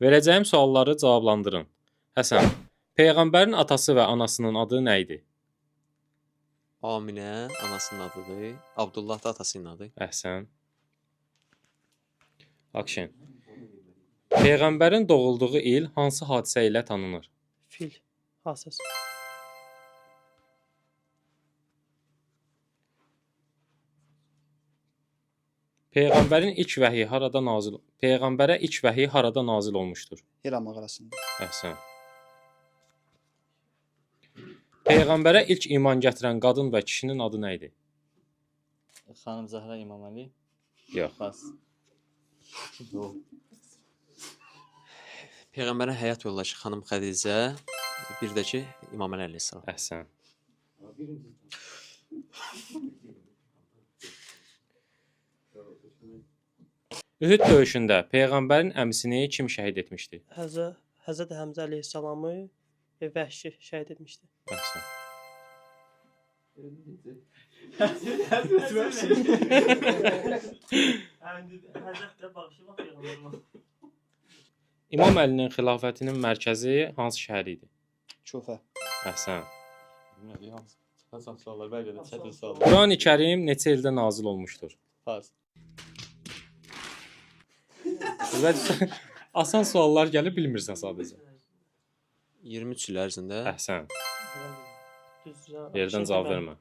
Verəcəyim sualları cavablandırın. Həsən, Peyğəmbərin atası və anasının adı nə idi? Aminə anasının adıdır. Abdullah da atasının adı. Əhsən. Action. Peyğəmbərin doğulduğu il hansı hadisə ilə tanınır? Fil. Hasız. Peyğəmbərin ilk vəhyi harada nazil? Peyğəmbərə ilk vəhyi harada nazil olmuşdur? Hira mağarasında. Əhsən. Peyğəmbərə ilk iman gətirən qadın və kişinin adı nə idi? Xanım Zəhra İmam Ali. Yox. Bas. Peyğəmbərin həyat yoldaşı xanım Xədicə, bir də ki İmam Əli əleyhissalam. Əhsən. Ühud döyüşündə Peyğəmbərin əmisini kim şəhid etmişdi? Həzrət Həmzə əleyhissalamı vəhşi şəhid etmişdi. Əhsən. İmam Əlinin xilafətinin mərkəzi hansı şəhər idi? Kufə. Əhsən. Hasan suallar, bəlkə də çətin suallar. Qurani-Kərim neçə ildə nazil olmuşdur? Fars. Asan suallar gəlir, bilmirsən sadəcə. 23 il ərzində Əhsən. Düzdür. Yerdən cavab vermə.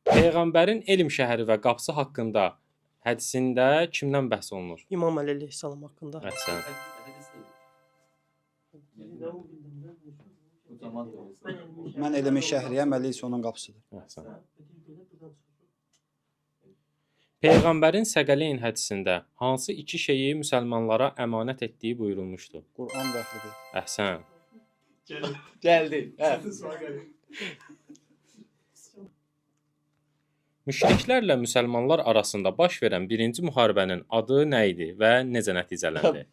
Peyğəmbərin elm şəhəri və qapısı haqqında hədisində kimdən bəhs olunur? İmam Əli əleyhissalam haqqında. Əhsən. Mən elmi şəhriyəm, Əli isə onun qapısıdır. Əhsən. Peyğəmbərin Səqələyn hədisində hansı iki şeyi müsəlmanlara əmanət etdiyi buyurulmuşdur? Quran və Əhl-i Beyt. Əhsən. Gəldi. Hə. Müşriklərlə müsəlmanlar arasında baş verən birinci müharibənin adı nə idi və necə nəticələndi?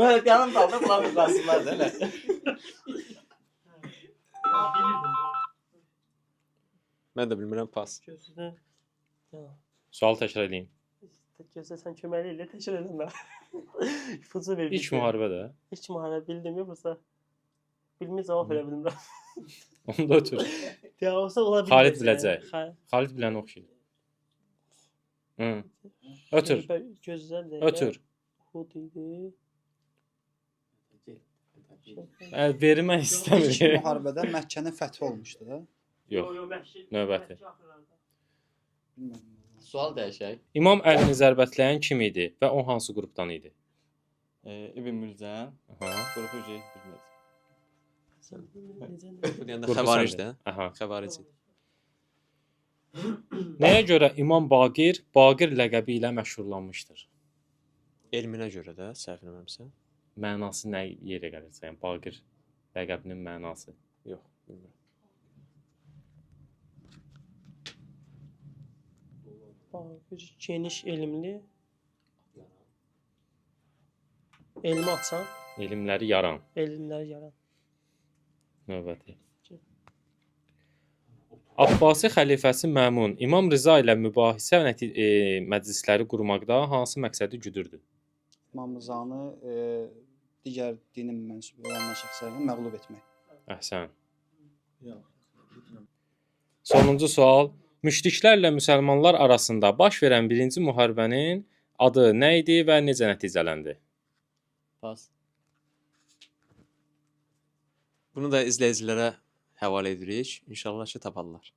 Mən yanım qaldı, bunlar qasımlar da elə. mən də bilmirəm, pas. Gözlə. Sual təkrar edeyim. Gözlə sən köməli ilə təkrar eləmə. İpucu ver. İlk müharibə də. İlk müharibə bildim yoxsa bilmir cavab verə bilmirəm. Onda ötür. Ya olsa ola bilər. Xalid biləcək. Xalid bilən oxuyur. Hı. Ötür. Gözlə də. Ötür. Hud idi. Vermək İlk istəmir. müharibədə Məkkənin fəthi olmuşdu da. Yox. Növbəti. Bilmirəm. Sual dəyişək. İmam Əlini zərbətləyən kim idi və o hansı qrupdan idi? İbn Mülcən. Aha. Qrupu J bilmədim. Bu deyəndə Qrupu xəvaric səndə. də. Aha. Xəvaric. Nəyə görə İmam Baqir ləqəbi ilə məşhurlanmışdır? Elminə görə də, səhv eləmirəmsə. Mənası nə yerə gəlir? Yəni Baqir ləqəbinin mənası. Yox, bilmirəm. Geniş elmli. Elmi açan, Elmləri yaran. elmlər yaran. Növbəti. Abbasi xəlifəsi Məmun İmam Rıza ilə mübahisə məclisləri qurmaqda hansı məqsədi güdürdü? İmam Rızanı digər dinin mənsubu olan şəxslərini məğlub etmək. Əhsən. Sonuncu sual. Müşriklərlə müsəlmanlar arasında baş verən birinci müharibənin adı nə idi və necə nəticələndi? Pas. Bunu da izləyicilərə həvalə edirik. İnşallah ki, taparlar.